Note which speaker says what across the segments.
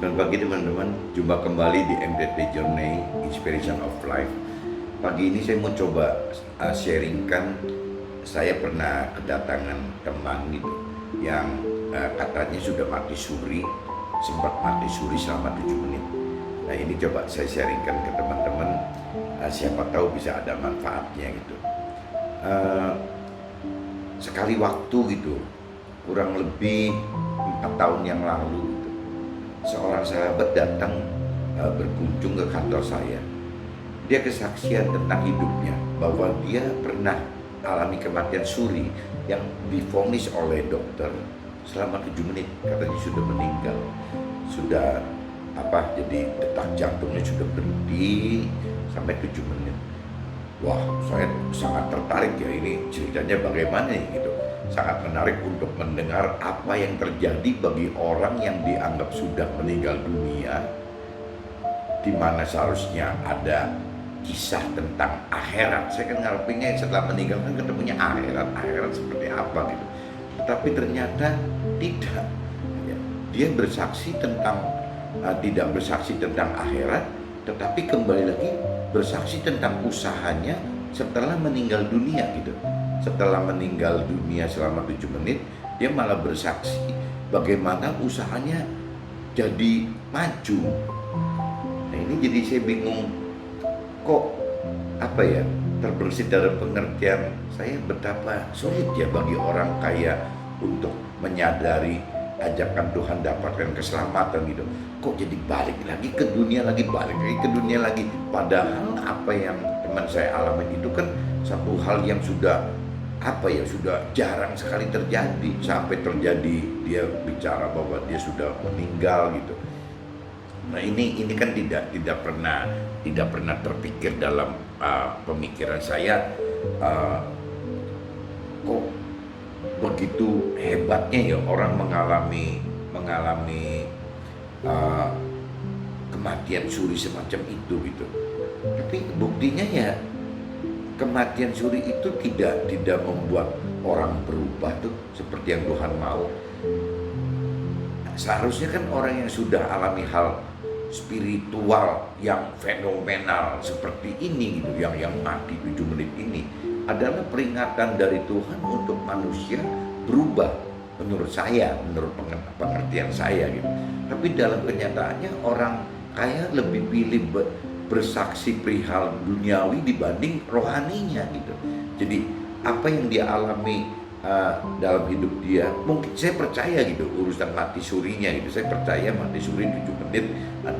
Speaker 1: Selamat pagi teman-teman, jumpa kembali di MTT Journey Inspiration of Life. Pagi ini saya mau coba sharingkan. Saya pernah kedatangan teman gitu yang katanya sudah mati suri, sempat mati suri selama 7 menit. Nah ini coba saya sharingkan ke teman-teman, siapa tahu bisa ada manfaatnya gitu. Sekali waktu gitu, kurang lebih 4 tahun yang lalu gitu, seorang sahabat datang berkunjung ke kantor saya. Dia kesaksian tentang hidupnya bahwa dia pernah alami kematian suri yang divonis oleh dokter selama 7 menit, katanya sudah meninggal, sudah jadi detak jantungnya sudah berhenti sampai 7 menit. Wah, saya sangat tertarik ya, ini ceritanya bagaimana nih gitu. Sangat menarik untuk mendengar apa yang terjadi bagi orang yang dianggap sudah meninggal dunia, di mana seharusnya ada kisah tentang akhirat. Saya kan ngarepinnya setelah meninggal kan ketemunya akhirat seperti apa gitu. Tetapi ternyata tidak. Ya, dia bersaksi tentang tidak bersaksi tentang akhirat, tetapi kembali lagi bersaksi tentang usahanya setelah meninggal dunia gitu. Setelah meninggal dunia selama 7 menit, dia malah bersaksi bagaimana usahanya jadi maju. Nah ini jadi saya bingung, kok terbersit dalam pengertian saya betapa sulit ya bagi orang kaya untuk menyadari ajakan Tuhan dapatkan keselamatan gitu. Kok jadi balik lagi ke dunia lagi, balik lagi ke dunia lagi. Padahal apa yang teman saya alami itu kan satu hal yang sudah sudah jarang sekali terjadi. Sampai terjadi dia bicara bahwa dia sudah meninggal gitu. Nah ini kan tidak pernah terpikir dalam pemikiran saya, kok begitu hebatnya ya orang mengalami kematian suri semacam itu gitu. Tapi buktinya ya kematian suri itu tidak membuat orang berubah tuh seperti yang Tuhan mau. Seharusnya kan orang yang sudah alami hal spiritual yang fenomenal seperti ini gitu, yang mati 7 menit ini adalah peringatan dari Tuhan untuk manusia berubah, menurut saya, menurut pengertian saya gitu. Tapi dalam kenyataannya orang kaya lebih pilih bersaksi perihal duniawi dibanding rohaninya gitu. Jadi apa yang dia alami dalam hidup dia, mungkin saya percaya gitu urusan mati surinya gitu, saya percaya mati suri 7 menit,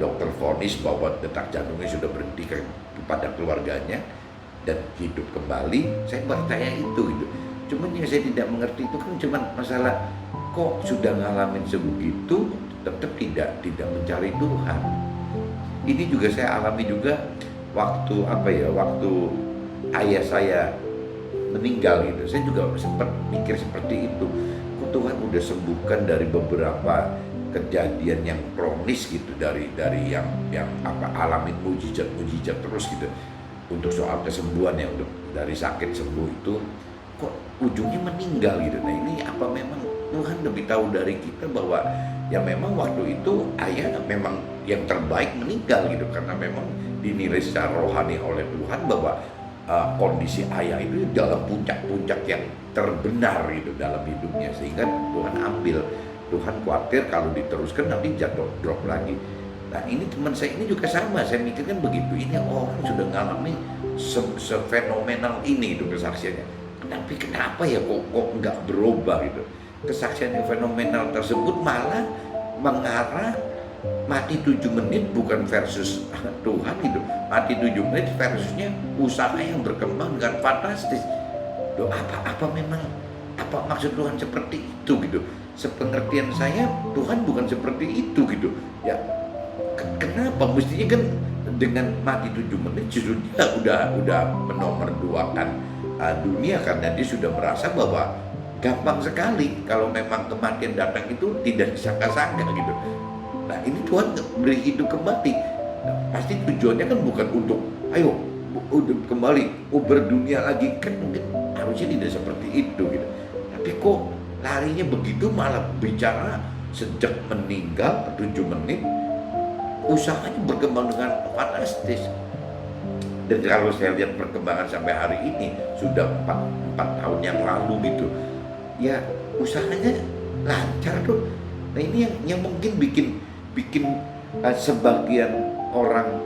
Speaker 1: dokter vonis bahwa detak jantungnya sudah berhenti kepada keluarganya dan hidup kembali, saya percaya itu gitu. Cuman yang saya tidak mengerti itu kan cuman masalah kok sudah ngalamin sebegitu tetap tidak mencari Tuhan. Ini juga saya alami juga waktu waktu ayah saya meninggal gitu. Saya juga sempat mikir seperti itu. Kok Tuhan udah sembuhkan dari beberapa kejadian yang kronis gitu, dari yang alamin mujizat terus gitu. Untuk soal kesembuhan ya, untuk dari sakit sembuh itu kok ujungnya meninggal gitu. Nah ini apa memang Tuhan lebih tahu dari kita bahwa ya memang waktu itu ayah memang yang terbaik meninggal gitu, karena memang dinilai secara rohani oleh Tuhan bahwa kondisi ayah itu dalam puncak-puncak yang terbenar gitu dalam hidupnya, sehingga Tuhan ambil. Tuhan khawatir kalau diteruskan nanti jatuh drop lagi. Nah ini teman saya ini juga sama, saya mikirkan begitu. Ini orang sudah ngalami sefenomenal ini itu kesaksiannya. Tapi kenapa ya kok nggak berubah gitu? Kesaksian yang fenomenal tersebut malah mengarah mati 7 menit bukan versus Tuhan gitu. Mati 7 menit versusnya usaha yang berkembang dengan fantastis. Loh, apa maksud Tuhan seperti itu gitu? Sepengertian saya Tuhan bukan seperti itu gitu. Ya kenapa mestinya kan dengan mati 7 menit justru dia udah menomorduakan dunia, karena dia sudah merasa bahwa gampang sekali kalau memang kematian datang itu tidak disangka-sangka gitu. Nah ini Tuhan beri hidup kembali. Nah, pasti tujuannya kan bukan untuk ayo kembali berdunia lagi, kan mungkin harusnya tidak seperti itu gitu. Tapi kok larinya begitu, malah bicara sejak meninggal 7 menit usahanya berkembang dengan fantastis. Dan kalau saya lihat perkembangan sampai hari ini, sudah 4 tahun yang lalu gitu, ya usahanya lancar tuh. Nah ini yang mungkin bikin bikin sebagian orang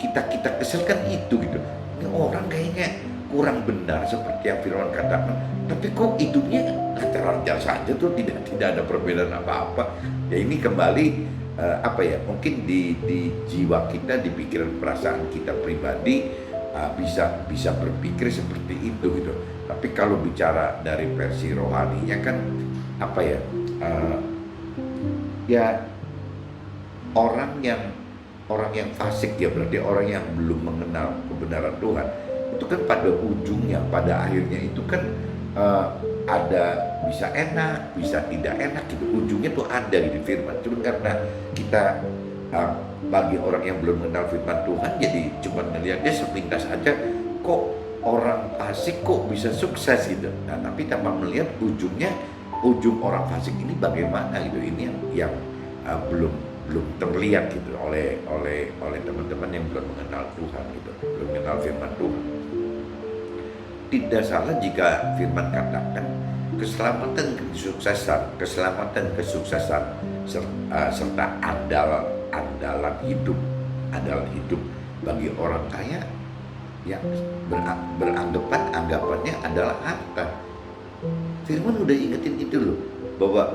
Speaker 1: kita kesel kan itu gitu. Ini orang kayaknya kurang benar seperti yang Firman katakan, tapi kok hidupnya lancar-lancar saja tuh, tidak ada perbedaan apa-apa. Ya ini kembali apa ya, mungkin di jiwa kita, di pikiran perasaan kita pribadi bisa berpikir seperti itu gitu. Tapi kalau bicara dari versi rohaninya kan apa ya, ya orang yang fasik, ya berarti orang yang belum mengenal kebenaran Tuhan, itu kan pada ujungnya, pada akhirnya itu kan ada bisa enak, bisa tidak enak gitu. Ujungnya tuh ada gitu firman. Cuma karena kita bagi orang yang belum mengenal firman Tuhan, jadi cuma ngelihatnya sepintas aja, kok orang fasik kok bisa sukses gitu. Nah tapi tanpa melihat ujung orang fasik ini bagaimana gitu. Ini yang belum terlihat gitu oleh teman-teman yang belum mengenal Tuhan gitu, belum mengenal firman Tuhan. Tidak salah jika firman katakan keselamatan kesuksesan serta andalan hidup bagi orang kaya yang anggapannya adalah harta. Firman udah ingetin itu loh, bahwa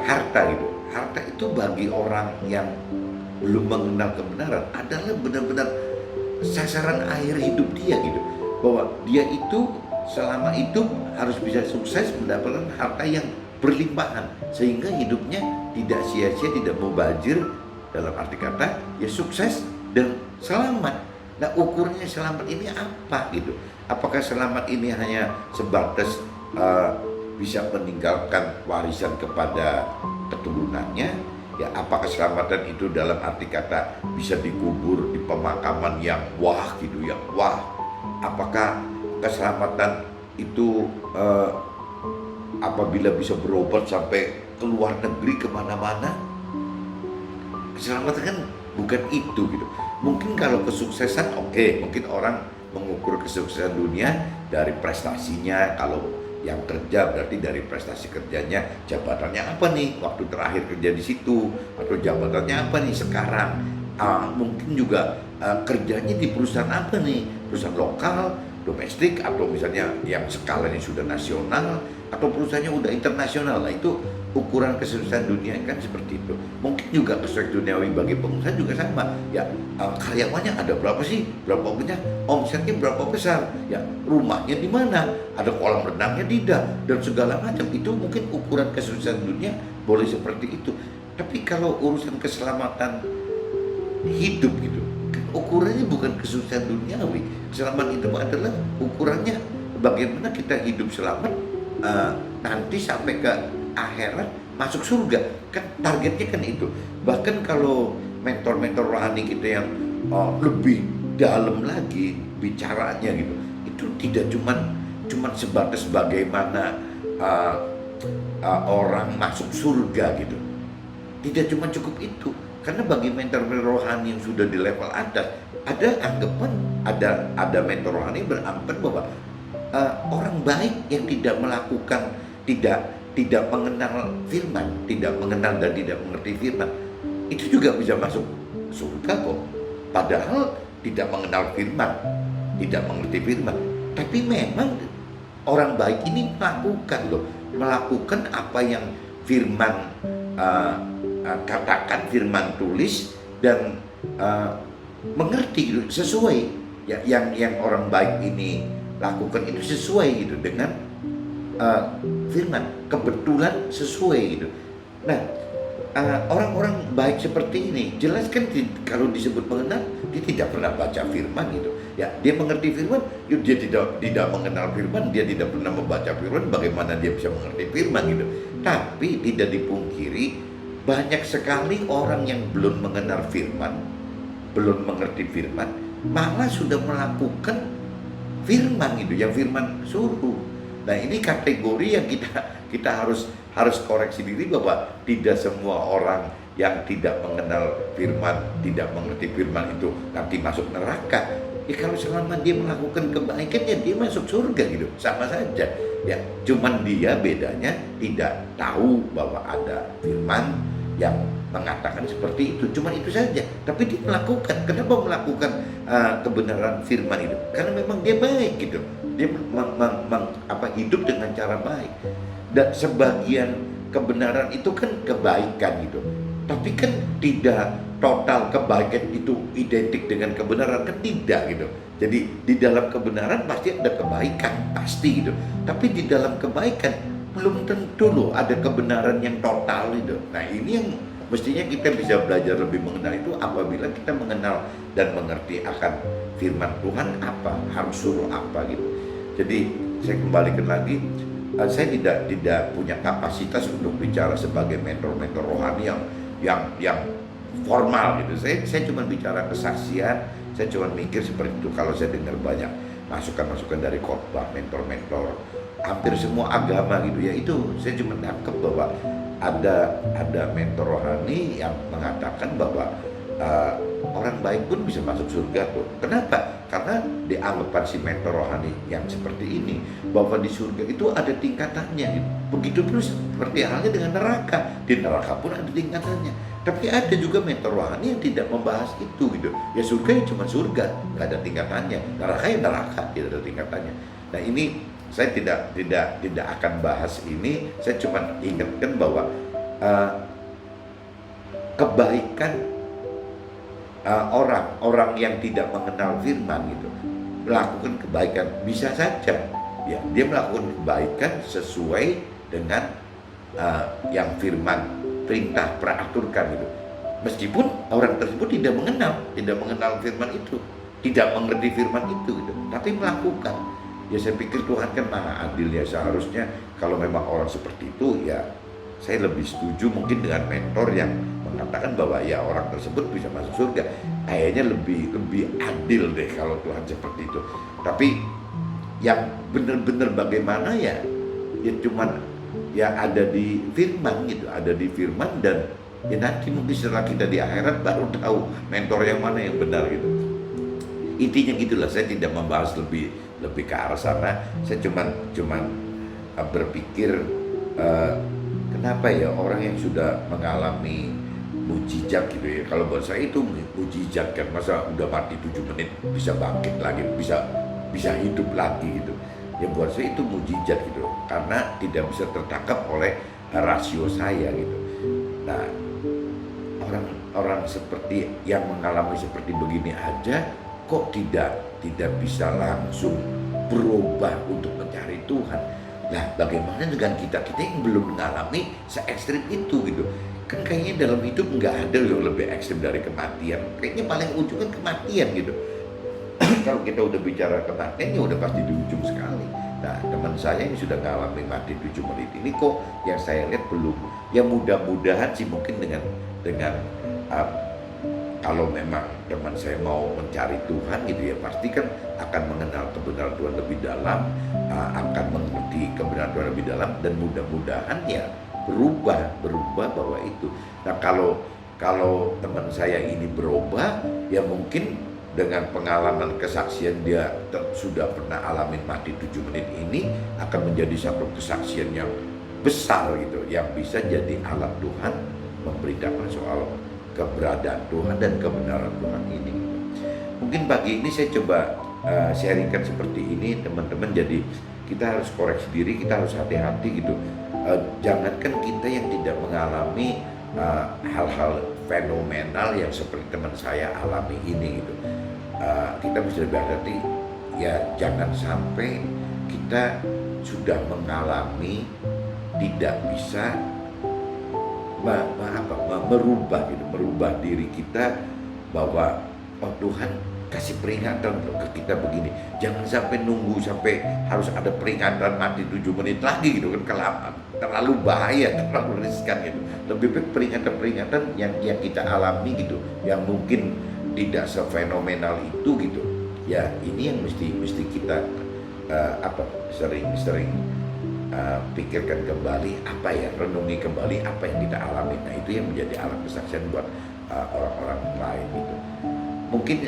Speaker 1: harta gitu. Harta itu bagi orang yang belum mengenal kebenaran adalah benar-benar sasaran akhir hidup dia gitu. Bahwa dia itu selama hidup harus bisa sukses mendapatkan harta yang berlimpahan, sehingga hidupnya tidak sia-sia, tidak mubazir, dalam arti kata ya sukses dan selamat. Nah ukurnya selamat ini apa gitu? Apakah selamat ini hanya sebatas bisa meninggalkan warisan kepada keturunannya? Ya, apakah keselamatan itu dalam arti kata bisa dikubur di pemakaman yang wah gitu, yang wah? Apakah keselamatan itu apabila bisa berobat sampai ke luar negeri kemana-mana? Keselamatan kan bukan itu gitu. Mungkin kalau kesuksesan mungkin orang mengukur kesuksesan dunia dari prestasinya. Kalau yang kerja berarti dari prestasi kerjanya, jabatannya apa nih waktu terakhir kerja di situ, atau jabatannya apa nih sekarang. Mungkin juga kerjanya di perusahaan apa nih, perusahaan lokal, domestik, atau misalnya yang skalanya sudah nasional, atau perusahaannya udah internasional. Nah itu ukuran kesuksesan dunia kan seperti itu. Mungkin juga kesuksesan duniawi bagi pengusaha juga sama. Ya karyawannya ada berapa sih, berapa banyak, omsetnya berapa besar, ya rumahnya di mana, ada kolam renangnya tidak, dan segala macam. Itu mungkin ukuran kesuksesan dunia boleh seperti itu. Tapi kalau urusan keselamatan hidup gitu, ukurannya bukan kesuksesan duniawi. Keselamatan hidup adalah ukurannya bagaimana kita hidup selamat nanti sampai ke akhirat, masuk surga. Kan targetnya kan itu. Bahkan kalau mentor-mentor rohani kita yang lebih dalam lagi bicaranya gitu, itu tidak cuman sebatas bagaimana orang masuk surga gitu. Tidak cuma cukup itu. Karena bagi mentor-mentor rohani yang sudah di level atas, ada anggapan, ada mentor rohani beranggapan bahwa orang baik yang tidak melakukan, tidak mengenal firman, tidak mengenal dan tidak mengerti firman, itu juga bisa masuk surga kok. Padahal tidak mengenal firman, tidak mengerti firman. Tapi memang orang baik ini melakukan apa yang firman katakan, firman tulis, dan mengerti sesuai ya, yang orang baik ini lakukan itu sesuai gitu dengan firman, kebetulan sesuai gitu. Nah orang-orang baik seperti ini jelas kan kalau disebut mengenal, dia tidak pernah baca firman gitu ya. Dia mengerti firman, dia tidak mengenal firman, dia tidak pernah membaca firman, bagaimana dia bisa mengerti firman gitu. Tapi tidak dipungkiri banyak sekali orang yang belum mengenal firman, belum mengerti firman, malah sudah melakukan firman gitu, yang firman suruh. Nah ini kategori yang kita harus koreksi diri, bahwa tidak semua orang yang tidak mengenal firman, tidak mengerti firman itu nanti masuk neraka. Ya kalau selama dia melakukan kebaikan ya dia masuk surga gitu, sama saja. Ya, cuman dia bedanya tidak tahu bahwa ada firman yang mengatakan seperti itu, cuman itu saja. Tapi dia melakukan. Kenapa melakukan kebenaran firman itu? Karena memang dia baik gitu. Dia hidup dengan cara baik. Dan sebagian kebenaran itu kan kebaikan gitu. Tapi kan tidak total kebaikan itu identik dengan kebenaran, kan tidak gitu. Jadi di dalam kebenaran pasti ada kebaikan, pasti gitu. Tapi di dalam kebaikan belum tentu loh ada kebenaran yang total itu. Nah ini yang mestinya kita bisa belajar lebih mengenal itu apabila kita mengenal dan mengerti akan firman Tuhan apa, harus suruh apa gitu. Jadi saya kembalikan lagi, saya tidak punya kapasitas untuk bicara sebagai mentor-mentor rohani yang formal gitu. Saya cuma bicara kesaksian, saya cuma mikir seperti itu. Kalau saya dengar banyak masukan-masukan dari khotbah, mentor-mentor hampir semua agama gitu ya, itu saya cuma nangkep bahwa ada mentor rohani yang mengatakan bahwa orang baik pun bisa masuk surga tuh. Kenapa? Karena dianggapan si mentor rohani yang seperti ini bahwa di surga itu ada tingkatannya gitu. Begitu pun seperti halnya dengan neraka. Di neraka pun ada tingkatannya. Tapi ada juga mentor rohani yang tidak membahas itu gitu. Ya surga ya cuma surga, nggak ada tingkatannya. Neraka ya neraka, tidak ada tingkatannya. Nah ini saya tidak akan bahas ini. Saya cuma ingatkan bahwa kebaikan orang yang tidak mengenal firman gitu melakukan kebaikan bisa saja ya, dia melakukan kebaikan sesuai dengan yang firman perintah peraturkan gitu, meskipun orang tersebut tidak mengenal firman itu, tidak mengerti firman itu gitu, tapi melakukan. Ya saya pikir Tuhan kan maha adil ya, seharusnya kalau memang orang seperti itu ya saya lebih setuju mungkin dengan mentor yang mengatakan bahwa ya orang tersebut bisa masuk surga. Kayaknya lebih adil deh kalau Tuhan seperti itu. Tapi yang benar-benar bagaimana ya cuman ya ada di firman gitu, ada di firman, dan ya nanti mungkin setelah kita di akhirat baru tahu mentor yang mana yang benar gitu. Intinya gitulah, saya tidak membahas lebih ke arah sana. Saya cuman berpikir kenapa ya orang yang sudah mengalami mujizat gitu ya, kalau buat saya itu mujizat kan, masa udah mati 7 menit bisa bangkit lagi, bisa hidup lagi gitu ya, buat saya itu mujizat gitu, karena tidak bisa tertangkap oleh rasio saya gitu. Nah orang seperti yang mengalami seperti begini aja kok tidak bisa langsung berubah untuk mencari Tuhan. Nah bagaimana dengan kita yang belum mengalami se-ekstrim itu gitu. Kan kayaknya dalam hidup nggak ada yang lebih ekstrim dari kematian. Kayaknya paling ujung kan kematian gitu. Kalau kita udah bicara kematian ya udah pasti di ujung sekali. Nah teman saya yang sudah mengalami mati 7 menit ini kok yang saya lihat belum. Ya mudah-mudahan sih mungkin dengan kalau memang teman saya mau mencari Tuhan gitu ya, pasti kan akan mengenal kebenaran Tuhan lebih dalam, akan mengerti kebenaran Tuhan lebih dalam, dan mudah-mudahan ya berubah bahwa itu. Nah kalau teman saya ini berubah ya mungkin dengan pengalaman kesaksian dia sudah pernah alamin mati 7 menit ini akan menjadi satu kesaksian yang besar gitu, yang bisa jadi alat Tuhan memberitakan soal keberadaan Tuhan dan kebenaran Tuhan ini. Mungkin pagi ini saya coba sharingkan seperti ini teman-teman. Jadi kita harus koreksi diri, kita harus hati-hati gitu. Jangankan kita yang tidak mengalami hal-hal fenomenal yang seperti teman saya alami ini gitu. Kita bisa lebih hati-hati ya, jangan sampai kita sudah mengalami tidak bisa merubah diri kita bahwa Tuhan kasih peringatan loh ke kita begini. Jangan sampai nunggu sampai harus ada peringatan mati 7 menit lagi gitu kan, kelamaan, terlalu bahaya, terlalu riskan gitu. Lebih baik peringatan-peringatan yang kita alami gitu, yang mungkin tidak sefenomenal itu gitu. Ya ini yang mesti kita sering pikirkan kembali apa ya, renungi kembali apa yang kita alami. Nah itu yang menjadi alat kesaksian buat orang-orang lain gitu. Mungkin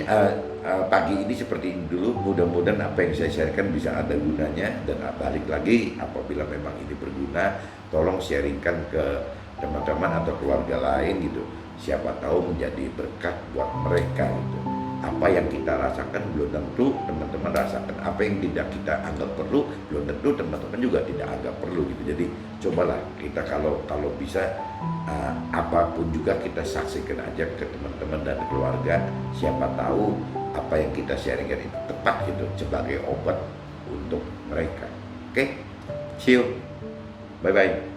Speaker 1: pagi ini seperti ini dulu, mudah-mudahan apa yang saya sharekan bisa ada gunanya, dan balik lagi apabila memang ini berguna, tolong sharingkan ke teman-teman atau keluarga lain gitu, siapa tahu menjadi berkat buat mereka gitu. Apa yang kita rasakan belum tentu teman-teman rasakan, apa yang tidak kita anggap perlu belum tentu teman-teman juga tidak anggap perlu gitu. Jadi cobalah kita kalau bisa apapun juga kita saksikan aja ke teman-teman dan keluarga, siapa tahu apa yang kita sharingkan itu tepat gitu sebagai obat untuk mereka. Oke, see you, bye bye.